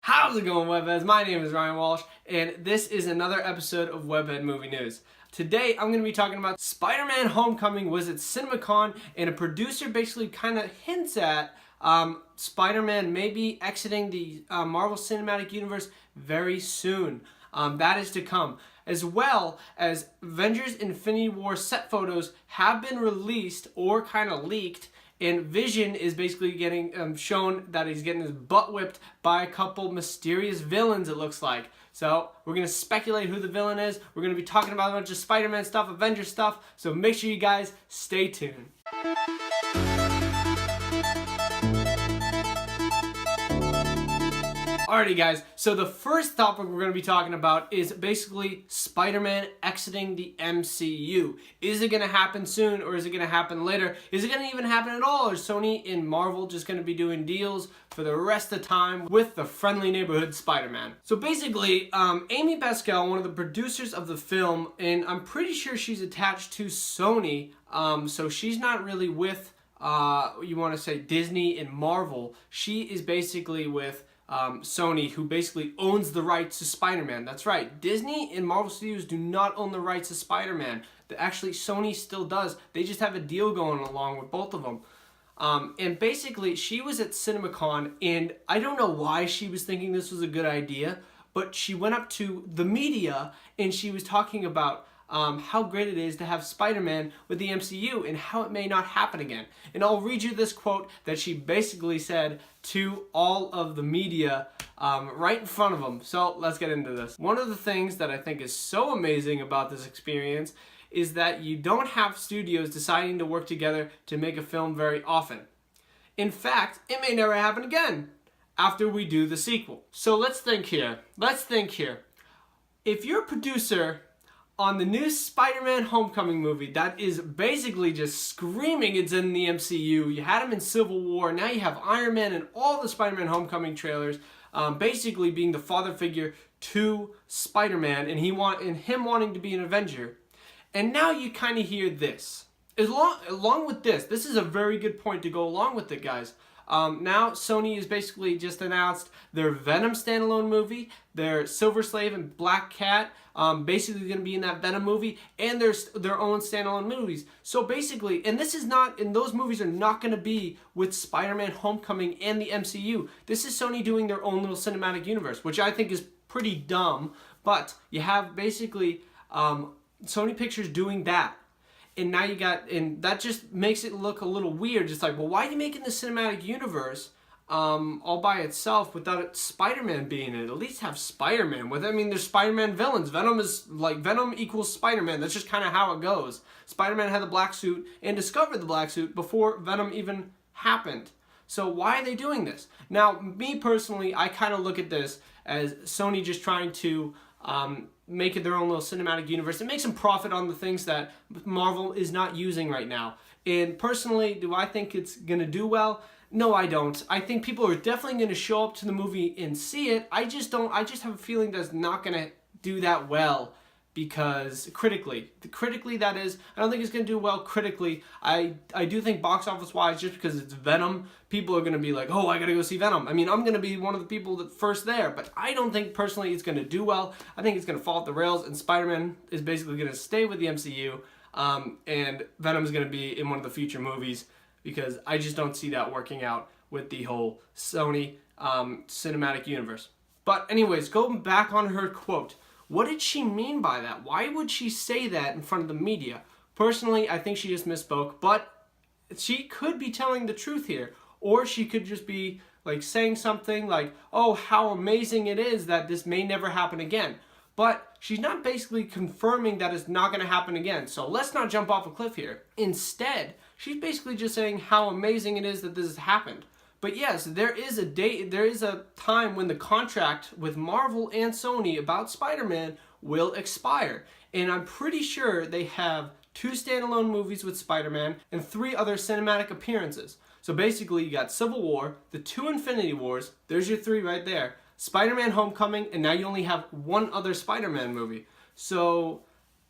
How's it going, Webheads? My name is Ryan Walsh, and this is another episode of Webhead Movie News. Today, I'm going to be talking about Spider-Man Homecoming was at CinemaCon, and a producer basically kind of hints at Spider-Man maybe exiting the Marvel Cinematic Universe very soon. That is to come. As well as Avengers Infinity War set photos have been released or kind of leaked, and Vision is basically getting shown that he's getting his butt whipped by a couple mysterious villains, it looks like. So we're going to speculate who the villain is. We're going to be talking about a bunch of Spider-Man stuff, Avengers stuff. So make sure you guys stay tuned. Alrighty guys, so the first topic we're going to be talking about is basically Spider-Man exiting the MCU. Is it going to happen soon, or is it going to happen later? Is it going to even happen at all, or is Sony and Marvel just going to be doing deals for the rest of the time with the friendly neighborhood Spider-Man? So basically, Amy Pascal, one of the producers of the film, and I'm pretty sure she's attached to Sony, so she's not really with, you want to say Disney and Marvel. She is basically with Sony, who basically owns the rights to Spider-Man. That's right, Disney and Marvel Studios do not own the rights to Spider-Man. Actually, Sony still does. They just have a deal going along with both of them. And basically, she was at CinemaCon, and I don't know why she was thinking this was a good idea, but she went up to the media and she was talking about how great it is to have Spider-Man with the MCU and how it may not happen again. And I'll read you this quote that she basically said to all of the media right in front of them. So let's get into this. One of the things that I think is so amazing about this experience is that you don't have studios deciding to work together to make a film very often. In fact, it may never happen again after we do the sequel. So let's think here. If you're a producer on the new Spider-Man Homecoming movie that is basically just screaming it's in the MCU. You had him in Civil War, now you have Iron Man and all the Spider-Man Homecoming trailers, basically being the father figure to Spider-Man and him wanting to be an Avenger. And now you kind of hear this. Along with this is a very good point to go along with it, guys. Now Sony has basically just announced their Venom standalone movie, their Silver Slave and Black Cat, basically going to be in that Venom movie, and their own standalone movies. So basically, and those movies are not going to be with Spider-Man Homecoming and the MCU. This is Sony doing their own little cinematic universe, which I think is pretty dumb, but you have basically Sony Pictures doing that. And now and that just makes it look a little weird. Just like, well, why are you making the cinematic universe all by itself without Spider-Man being in it? At least have Spider-Man with it. I mean, there's Spider-Man villains. Venom equals Spider-Man. That's just kind of how it goes. Spider-Man had the black suit and discovered the black suit before Venom even happened. So why are they doing this? Now, me personally, I kind of look at this as Sony just trying to make it their own little cinematic universe and make some profit on the things that Marvel is not using right now. And personally, do I think it's going to do well? No, I don't. I think people are definitely going to show up to the movie and see it. I just have a feeling that it's not going to do that well, because critically that is, I don't think it's going to do well critically. I do think box office wise, just because it's Venom, people are going to be like, oh, I got to go see Venom. I mean, I'm going to be one of the people that first there, but I don't think personally it's going to do well. I think it's going to fall off the rails, and Spider-Man is basically going to stay with the MCU, and Venom is going to be in one of the future movies, because I just don't see that working out with the whole Sony cinematic universe. But anyways, going back on her quote, what did she mean by that? Why would she say that in front of the media? Personally, I think she just misspoke, but she could be telling the truth here. Or she could just be like saying something like, oh, how amazing it is that this may never happen again. But she's not basically confirming that it's not going to happen again. So let's not jump off a cliff here. Instead, she's basically just saying how amazing it is that this has happened. But yes, there is a time when the contract with Marvel and Sony about Spider-Man will expire. And I'm pretty sure they have 2 standalone movies with Spider-Man and 3 other cinematic appearances. So basically, you got Civil War, the 2 Infinity Wars, there's your 3 right there, Spider-Man Homecoming, and now you only have 1 other Spider-Man movie. So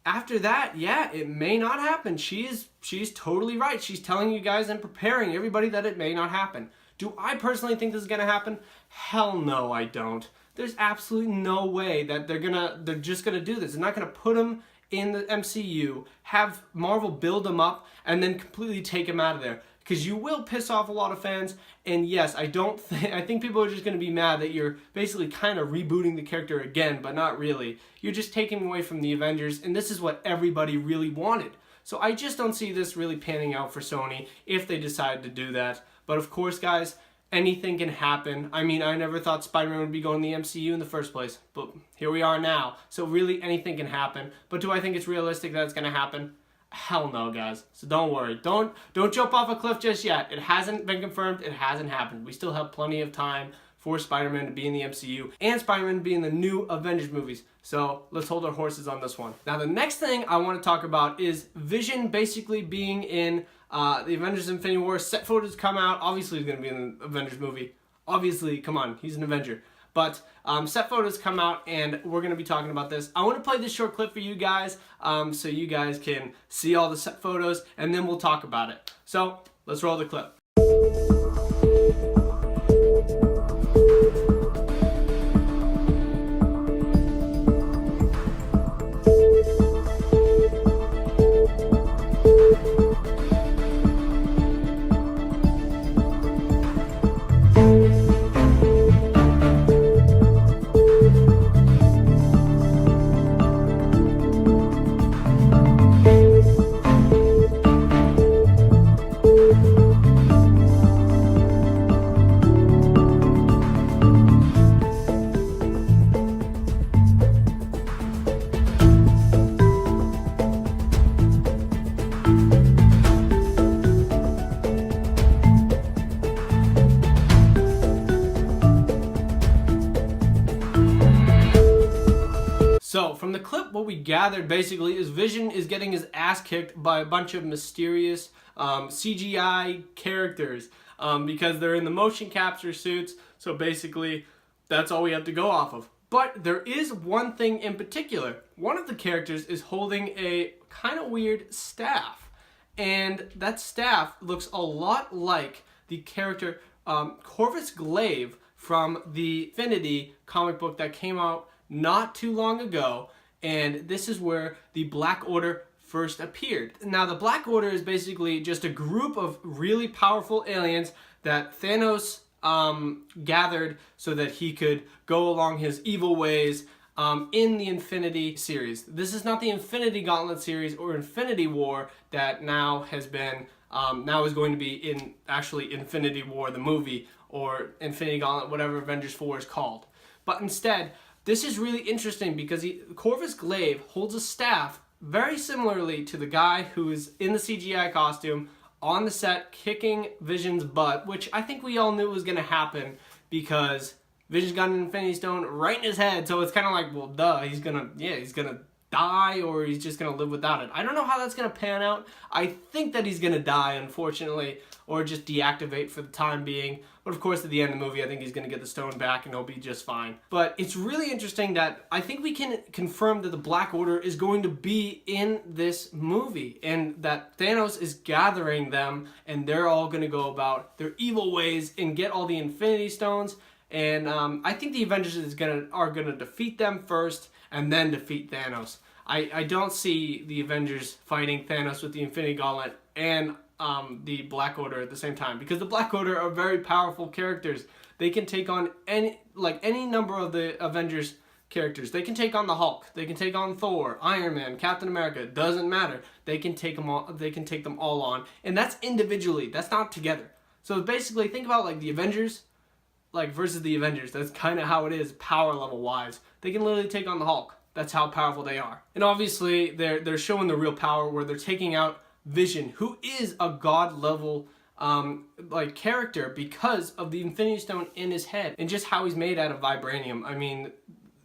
after that, yeah, it may not happen. She's totally right. She's telling you guys and preparing everybody that it may not happen. Do I personally think this is gonna happen? Hell no, I don't. There's absolutely no way that they're just gonna do this. They're not gonna put him in the MCU, have Marvel build him up, and then completely take him out of there. Because you will piss off a lot of fans, and yes, I think people are just going to be mad that you're basically kind of rebooting the character again, but not really. You're just taking him away from the Avengers, and this is what everybody really wanted. So I just don't see this really panning out for Sony if they decide to do that. But of course, guys, anything can happen. I mean, I never thought Spider-Man would be going to the MCU in the first place, but here we are now. So really, anything can happen. But do I think it's realistic that it's going to happen? Hell no, guys. So don't worry. Don't jump off a cliff just yet. It hasn't been confirmed. It hasn't happened. We still have plenty of time for Spider-Man to be in the MCU and Spider-Man to be in the new Avengers movies. So let's hold our horses on this one. Now, the next thing I want to talk about is Vision basically being in the Avengers Infinity War. Set photos come out. Obviously, he's going to be in the Avengers movie. Obviously, come on. He's an Avenger. But set photos come out, and we're going to be talking about this. I want to play this short clip for you guys so you guys can see all the set photos, and then we'll talk about it. So let's roll the clip. So from the clip, what we gathered basically is Vision is getting his ass kicked by a bunch of mysterious CGI characters because they're in the motion capture suits. So basically, that's all we have to go off of. But there is one thing in particular. One of the characters is holding a kind of weird staff. And that staff looks a lot like the character Corvus Glaive from the Infinity comic book that came out not too long ago, and this is where the Black Order first appeared. Now, the Black Order is basically just a group of really powerful aliens that Thanos gathered so that he could go along his evil ways in the Infinity series. This is not the Infinity Gauntlet series or Infinity War that now has been, now is going to be in actually Infinity War, the movie, or Infinity Gauntlet, whatever Avengers 4 is called. But instead, this is really interesting because Corvus Glaive holds a staff very similarly to the guy who is in the CGI costume on the set kicking Vision's butt, which I think we all knew was going to happen because Vision's got an Infinity Stone right in his head, so it's kind of like, well, duh, he's gonna die or he's just gonna live without it. I don't know how that's gonna pan out. I think that he's gonna die, unfortunately, or just deactivate for the time being. But of course, at the end of the movie, I think he's gonna get the stone back and he'll be just fine. But it's really interesting that I think we can confirm that the Black Order is going to be in this movie and that Thanos is gathering them and they're all gonna go about their evil ways and get all the Infinity Stones. And I think the Avengers are gonna defeat them first and then defeat Thanos. I don't see the Avengers fighting Thanos with the Infinity Gauntlet and the Black Order at the same time, because the Black Order are very powerful characters. They can take on any number of the Avengers characters. They can take on the Hulk. They can take on Thor, Iron Man, Captain America. It doesn't matter. They can take them all. They can take them all on, and that's individually. That's not together. So basically, think about like the Avengers, versus the Avengers. That's kind of how it is, power level wise. They can literally take on the Hulk. That's how powerful they are. And obviously, they're showing the real power where they're taking out Vision, who is a god level character because of the Infinity Stone in his head and just how he's made out of vibranium. I mean,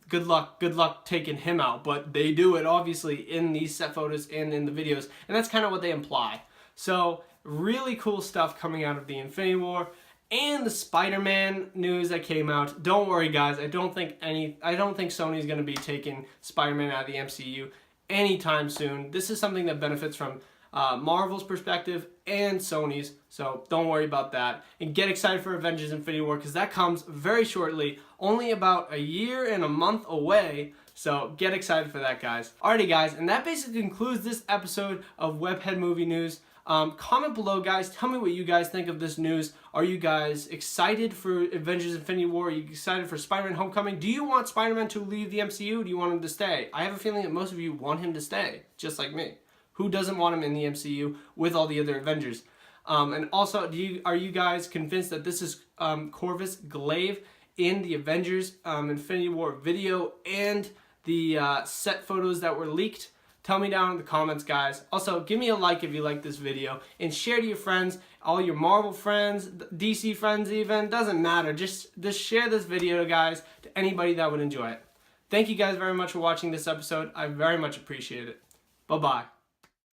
good luck taking him out, but they do it obviously in these set photos and in the videos, and that's kind of what they imply. So really cool stuff coming out of the Infinity War. And the Spider-Man news that came out. Don't worry, guys. I don't think Sony's going to be taking Spider-Man out of the MCU anytime soon. This is something that benefits from Marvel's perspective and Sony's, so don't worry about that. And get excited for Avengers Infinity War, because that comes very shortly, only about a year and a month away. So get excited for that, guys. Alrighty, guys, and that basically concludes this episode of Webhead Movie News. Comment below, guys. Tell me what you guys think of this news. Are you guys excited for Avengers Infinity War? Are you excited for Spider-Man Homecoming? Do you want Spider-Man to leave the MCU? Do you want him to stay? I have a feeling that most of you want him to stay, just like me. Who doesn't want him in the MCU with all the other Avengers? And also, are you guys convinced that this is Corvus Glaive in the Avengers Infinity War video and the set photos that were leaked? Tell me down in the comments, guys. Also, give me a like if you like this video, and share to your friends, all your Marvel friends, DC friends even, doesn't matter. Just share this video, guys, to anybody that would enjoy it. Thank you guys very much for watching this episode. I very much appreciate it. Bye-bye.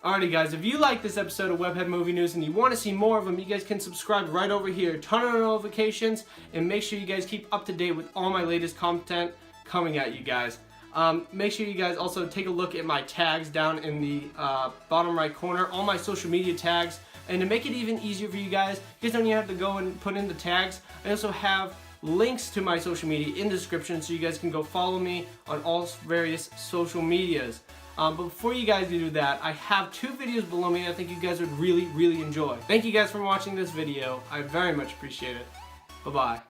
Alrighty, guys, if you like this episode of Webhead Movie News and you want to see more of them, you guys can subscribe right over here. Turn on notifications, and make sure you guys keep up to date with all my latest content coming at you guys. Make sure you guys also take a look at my tags down in the bottom right corner, all my social media tags. And to make it even easier for you guys don't even have to go and put in the tags. I also have links to my social media in the description, so you guys can go follow me on all various social medias. But before you guys do that, I have 2 videos below me I think you guys would really, really enjoy. Thank you guys for watching this video. I very much appreciate it. Bye-bye.